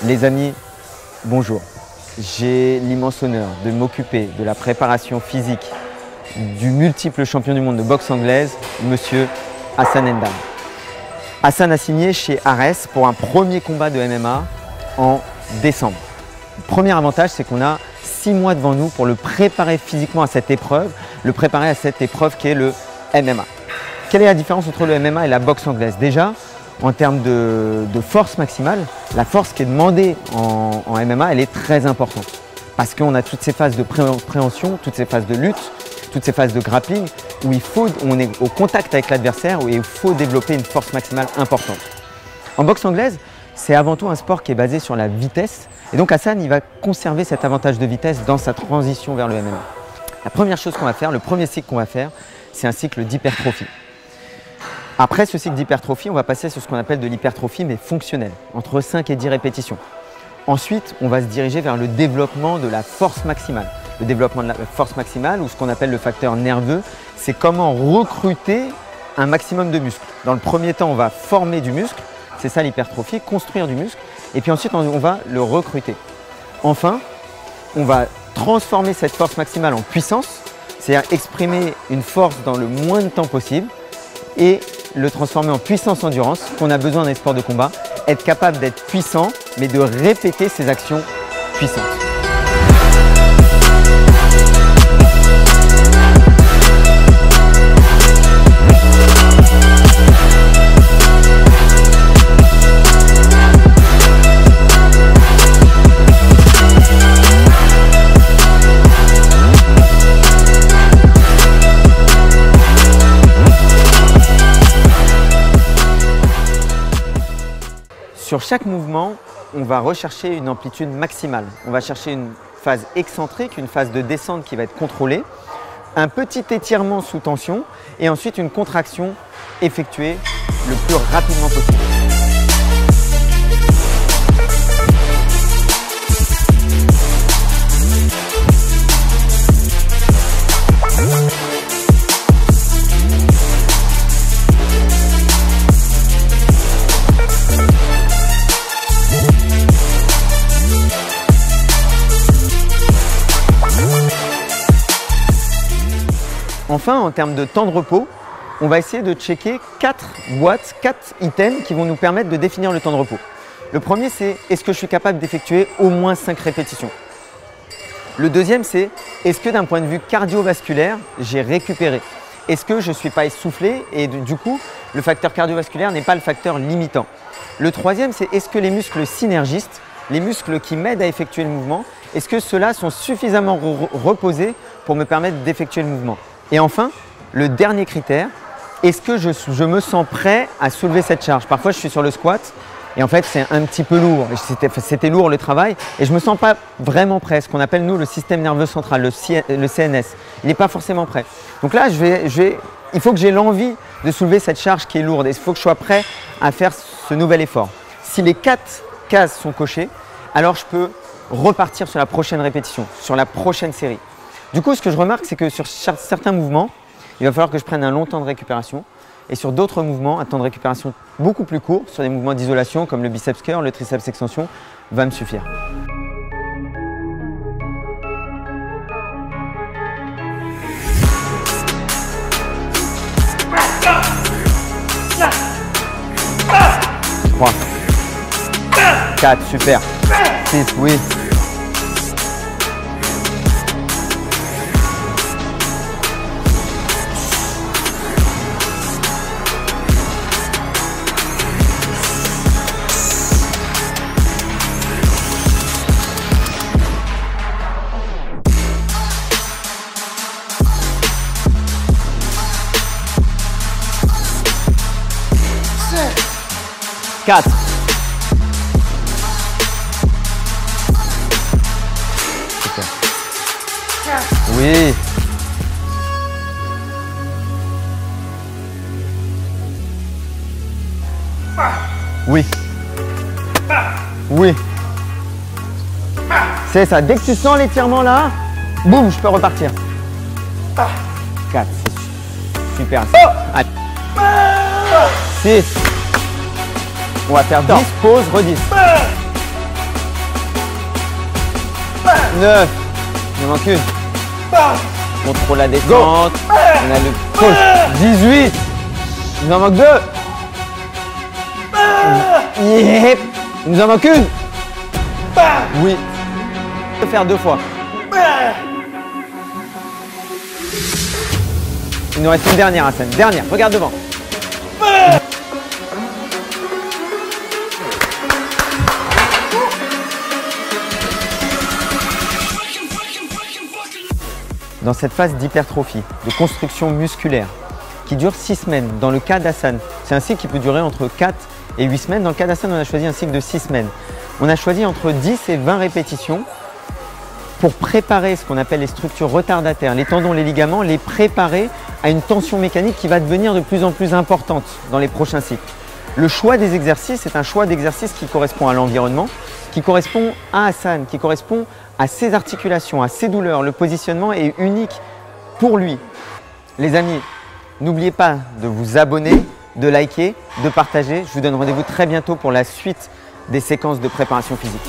Les amis, bonjour. J'ai l'immense honneur de m'occuper de la préparation physique du multiple champion du monde de boxe anglaise, monsieur Hassan N'Dam. Hassan a signé chez Ares pour un premier combat de MMA en décembre. Le premier avantage, c'est qu'on a 6 mois devant nous pour le préparer physiquement à cette épreuve, qui est le MMA. Quelle est la différence entre le MMA et la boxe anglaise? Déjà, en termes de force maximale, la force qui est demandée en MMA, elle est très importante. Parce qu'on a toutes ces phases de préhension, toutes ces phases de lutte, toutes ces phases de grappling, où on est au contact avec l'adversaire, où il faut développer une force maximale importante. En boxe anglaise, c'est avant tout un sport qui est basé sur la vitesse. Et donc Hassan, il va conserver cet avantage de vitesse dans sa transition vers le MMA. La première chose qu'on va faire, le premier cycle qu'on va faire, c'est un cycle d'hypertrophie. Après ce cycle d'hypertrophie, on va passer sur ce qu'on appelle de l'hypertrophie, mais fonctionnelle, entre 5 et 10 répétitions. Ensuite, on va se diriger vers le développement de la force maximale. Le développement de la force maximale, ou ce qu'on appelle le facteur nerveux, c'est comment recruter un maximum de muscles. Dans le premier temps, on va former du muscle, c'est ça l'hypertrophie, construire du muscle, et puis ensuite, on va le recruter. Enfin, on va transformer cette force maximale en puissance, c'est-à-dire exprimer une force dans le moins de temps possible, et le transformer en puissance endurance qu'on a besoin dans les sports de combat, être capable d'être puissant mais de répéter ces actions puissantes. Sur chaque mouvement, on va rechercher une amplitude maximale. On va chercher une phase excentrique, une phase de descente qui va être contrôlée, un petit étirement sous tension et ensuite une contraction effectuée le plus rapidement possible. Enfin, en termes de temps de repos, on va essayer de checker 4 boîtes, 4 items qui vont nous permettre de définir le temps de repos. Le premier, c'est est-ce que je suis capable d'effectuer au moins 5 répétitions? Le deuxième, c'est est-ce que d'un point de vue cardiovasculaire, j'ai récupéré? Est-ce que je ne suis pas essoufflé et du coup, le facteur cardiovasculaire n'est pas le facteur limitant? Le troisième, c'est est-ce que les muscles synergistes, les muscles qui m'aident à effectuer le mouvement, est-ce que ceux-là sont suffisamment reposés pour me permettre d'effectuer le mouvement? Et enfin, le dernier critère, est-ce que je me sens prêt à soulever cette charge? Parfois, je suis sur le squat et en fait, c'est un petit peu lourd. C'était lourd le travail et je ne me sens pas vraiment prêt. Ce qu'on appelle, nous, le système nerveux central, le CNS. Il n'est pas forcément prêt. Donc là, il faut que j'ai l'envie de soulever cette charge qui est lourde et il faut que je sois prêt à faire ce nouvel effort. Si les 4 cases sont cochées, alors je peux repartir sur la prochaine répétition, sur la prochaine série. Du coup, ce que je remarque, c'est que sur certains mouvements, il va falloir que je prenne un long temps de récupération et sur d'autres mouvements, un temps de récupération beaucoup plus court, sur des mouvements d'isolation comme le biceps curl, le triceps extension, va me suffire. Trois, 4, super. 6, oui. 4. Super. Oui. Oui. Oui. C'est ça. Dès que tu sens l'étirement là, boum, je peux repartir. 4. Super. Allez. 6. On va faire 10, pause, redis. 9. Il en manque une. Contrôle la descente. On a le push. 18. Il nous en manque 2. Yep. Il nous en manque une. Oui. On peut faire 2 fois. Il nous reste une dernière, Hassan. Dernière, regarde devant. Dans cette phase d'hypertrophie, de construction musculaire, qui dure 6 semaines, dans le cas d'Hassan, c'est un cycle qui peut durer entre 4 et 8 semaines. Dans le cas d'Hassan, on a choisi un cycle de 6 semaines. On a choisi entre 10 et 20 répétitions pour préparer ce qu'on appelle les structures retardataires, les tendons, les ligaments, les préparer à une tension mécanique qui va devenir de plus en plus importante dans les prochains cycles. Le choix des exercices est un choix d'exercice qui correspond à l'environnement, qui correspond à Hassan, qui correspond à ses articulations, à ses douleurs. Le positionnement est unique pour lui. Les amis, n'oubliez pas de vous abonner, de liker, de partager. Je vous donne rendez-vous très bientôt pour la suite des séquences de préparation physique.